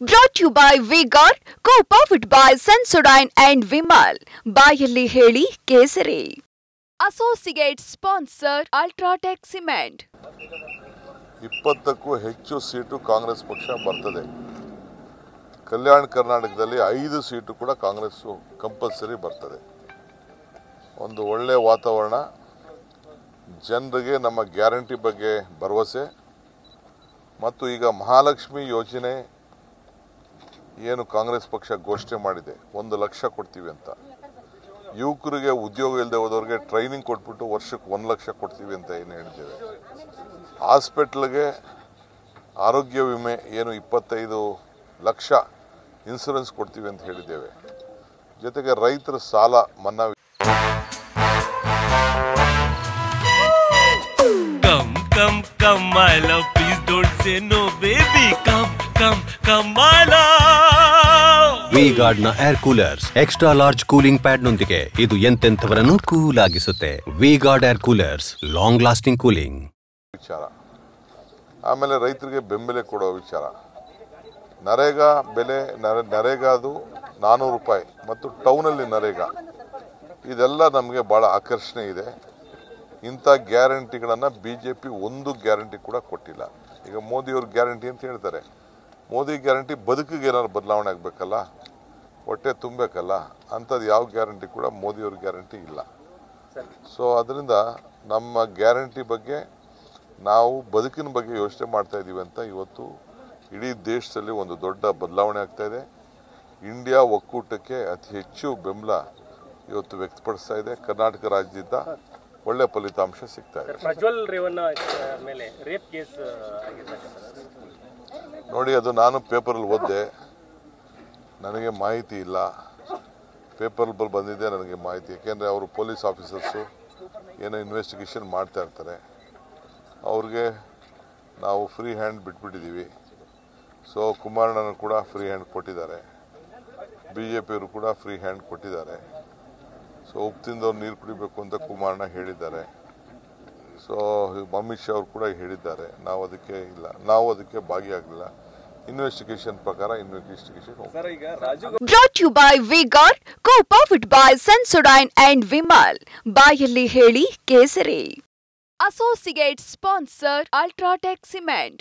Brought to you by V-Guard, co-powered by Sensodyne and Vimal. ಬಾಯಲ್ಲಿ ಹೇಳಿ ಕೇಸರಿ. Associate sponsor Ultratech Cement. 20ಕ್ಕೂ ಹೆಚ್ಚು seat Congress ಪಕ್ಷ ಬರ್ತದೆ. ಕಲ್ಯಾಣ ಕರ್ನಾಟಕದಲ್ಲಿ 5 ಸೀಟು ಕೂಡ ಕಾಂಗ್ರೆಸ್ ಕಂಪಲ್ಸರಿ ಬರ್ತದೆ. ಒಂದು ಒಳ್ಳೆ ವಾತಾವರಣ, ಜನರಿಗೆ ನಮ್ಮ ಗ್ಯಾರಂಟಿ ಬಗ್ಗೆ ಭರವಸೆ ಮತ್ತು ಈಗ ಮಹಾಲಕ್ಷ್ಮಿ ಯೋಜನೆ ಏನು ಕಾಂಗ್ರೆಸ್ ಪಕ್ಷ ಘೋಷಣೆ ಮಾಡಿದೆ, 1 ಲಕ್ಷ ಕೊಡ್ತೀವಿ ಅಂತ. ಯುವಕರಿಗೆ ಉದ್ಯೋಗ ಇಲ್ಲದೆ ಹೋದವರಿಗೆ ಟ್ರೈನಿಂಗ್ ಕೊಟ್ಬಿಟ್ಟು ವರ್ಷಕ್ಕೆ 1 ಲಕ್ಷ ಕೊಡ್ತೀವಿ ಅಂತ ಏನು ಹೇಳಿದ್ದೇವೆ. ಹಾಸ್ಪಿಟ್ಲ್ಗೆ ಆರೋಗ್ಯ ವಿಮೆ ಏನು 25 ಲಕ್ಷ ಇನ್ಶೂರೆನ್ಸ್ ಕೊಡ್ತೀವಿ ಅಂತ ಹೇಳಿದ್ದೇವೆ. ಜೊತೆಗೆ ರೈತರ ಸಾಲ ಮನ್ನಾ. Come, my love, please don't say no, baby. Come, my love. V-Guard ನ air coolers extra large cooling pad ನೊಂದಿಗೆ ಇದು ಎಂತೆಂಥವರನ್ನು ಕೂಲ್ ಆಗಿಸುತ್ತೆ. V-Guard air coolers, long lasting cooling. ವಿಚಾರ, ಆಮೇಲೆ ರೈತರಿಗೆ ಬೆಂಬಲ ಕೊಡೋ ವಿಚಾರ, ನರೇಗಾ ಬೆಲೆ, ನರೇಗಾದು 400 ರೂಪಾಯಿ ಮತ್ತು ಟೌನಲ್ಲಿ ನರೇಗಾ, ಇದೆಲ್ಲ ನಮಗೆ ಬಹಳ ಆಕರ್ಷಣೆ ಇದೆ. ಇಂಥ ಗ್ಯಾರಂಟಿಗಳನ್ನು ಬಿಜೆಪಿ ಒಂದು ಗ್ಯಾರಂಟಿ ಕೂಡ ಕೊಟ್ಟಿಲ್ಲ. ಈಗ ಮೋದಿಯವ್ರ ಗ್ಯಾರಂಟಿ ಅಂತ ಹೇಳ್ತಾರೆ. ಮೋದಿ ಗ್ಯಾರಂಟಿ ಬದುಕಿಗೆ ಏನಾದ್ರು ಬದಲಾವಣೆ ಆಗಬೇಕಲ್ಲ, ಹೊಟ್ಟೆ ತುಂಬಬೇಕಲ್ಲ, ಅಂಥದ್ದು ಯಾವ ಗ್ಯಾರಂಟಿ ಕೂಡ ಮೋದಿಯವ್ರ ಗ್ಯಾರಂಟಿ ಇಲ್ಲ. ಸೊ ಅದರಿಂದ ನಮ್ಮ ಗ್ಯಾರಂಟಿ ಬಗ್ಗೆ, ನಾವು ಬದುಕಿನ ಬಗ್ಗೆ ಯೋಚನೆ ಮಾಡ್ತಾ ಇದ್ದೀವಿ ಅಂತ ಇವತ್ತು ಇಡೀ ದೇಶದಲ್ಲಿ ಒಂದು ದೊಡ್ಡ ಬದಲಾವಣೆ ಆಗ್ತಾ ಇದೆ. ಇಂಡಿಯಾ ಒಕ್ಕೂಟಕ್ಕೆ ಅತಿ ಹೆಚ್ಚು ಬೆಂಬಲ ಇವತ್ತು ವ್ಯಕ್ತಪಡಿಸ್ತಾ ಇದೆ. ಕರ್ನಾಟಕ ರಾಜ್ಯದಿಂದ ಒಳ್ಳೆ ಫಲಿತಾಂಶ ಸಿಗ್ತಾ ಇದೆ. ನೋಡಿ, ಅದು ನಾನು ಪೇಪರಲ್ಲಿ ಓದಿದೆ, ನನಗೆ ಮಾಹಿತಿ ಇಲ್ಲ. ಪೇಪರಲ್ಲಿ ಬಂದಿದೆ ನನಗೆ ಮಾಹಿತಿ, ಯಾಕೆಂದರೆ ಅವರು ಪೊಲೀಸ್ ಆಫೀಸರ್ಸು ಏನೋ ಇನ್ವೆಸ್ಟಿಗೇಷನ್ ಮಾಡ್ತಾ ಇರ್ತಾರೆ. ಅವ್ರಿಗೆ ನಾವು ಫ್ರೀ ಹ್ಯಾಂಡ್ ಬಿಟ್ಬಿಟ್ಟಿದ್ದೀವಿ. ಸೊ ಕುಮಾರಣ್ಣನ ಕೂಡ ಫ್ರೀ ಹ್ಯಾಂಡ್ ಕೊಟ್ಟಿದ್ದಾರೆ, ಬಿಜೆಪಿಯವರು ಕೂಡ ಫ್ರೀ ಹ್ಯಾಂಡ್ ಕೊಟ್ಟಿದ್ದಾರೆ. ಸೊ ಉಪ್ಪು ತಿಂದವ್ರು ನೀರು ಕುಡಿಬೇಕು ಅಂತ ಕುಮಾರಣ್ಣ ಹೇಳಿದ್ದಾರೆ. ಸೊ ಅಮಿತ್ ಶಾ ಅವರು ಕೂಡ ಹೇಳಿದ್ದಾರೆ. ನಾವು ಅದಕ್ಕೆ ಭಾಗಿಯಾಗಲಿಲ್ಲ. ಇನ್ವೆಸ್ಟಿಗೇಷನ್ ಪ್ರಕಾರ investigation. Brought to you by V-Guard, co-powered by Sensodyne and Vimal. ಬಾಯಲ್ಲಿ ಹೇಳಿ ಕೇಸರಿ. Associate sponsor Ultratech Cement.